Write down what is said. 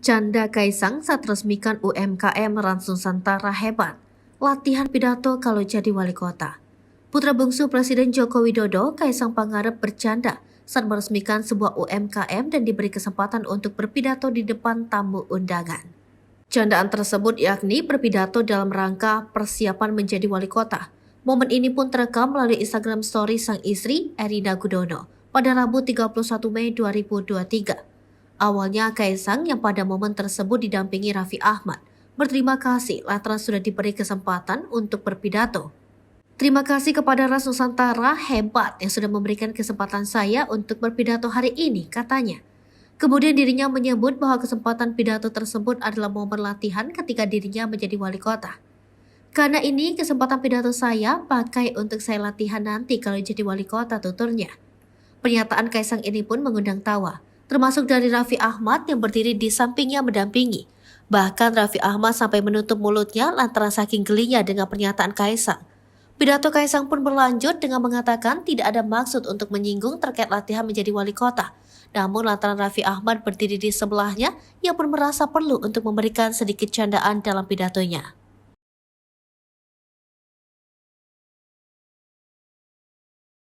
Canda Kaisang saat resmikan UMKM Rans Nusantara hebat. Latihan pidato kalau jadi wali kota. Putra bungsu Presiden Joko Widodo, Kaisang Pangarep bercanda saat meresmikan sebuah UMKM dan diberi kesempatan untuk berpidato di depan tamu undangan. Candaan tersebut yakni berpidato dalam rangka persiapan menjadi wali kota. Momen ini pun terekam melalui Instagram Story sang istri, Erina Gudono, pada Rabu 31 Mei 2023. Awalnya Kaisang yang pada momen tersebut didampingi Raffi Ahmad berterima kasih lantaran sudah diberi kesempatan untuk berpidato. Terima kasih kepada Rans Nusantara hebat yang sudah memberikan kesempatan saya untuk berpidato hari ini, katanya. Kemudian dirinya menyebut bahwa kesempatan pidato tersebut adalah momen latihan ketika dirinya menjadi wali kota. Karena ini kesempatan pidato saya pakai untuk saya latihan nanti kalau jadi wali kota, tuturnya. Pernyataan Kaisang ini pun mengundang tawa, termasuk dari Raffi Ahmad yang berdiri di sampingnya mendampingi. Bahkan Raffi Ahmad sampai menutup mulutnya lantaran saking gelinya dengan pernyataan Kaisang. Pidato Kaisang pun berlanjut dengan mengatakan tidak ada maksud untuk menyinggung terkait latihan menjadi wali kota. Namun lantaran Raffi Ahmad berdiri di sebelahnya, ia pun merasa perlu untuk memberikan sedikit candaan dalam pidatonya.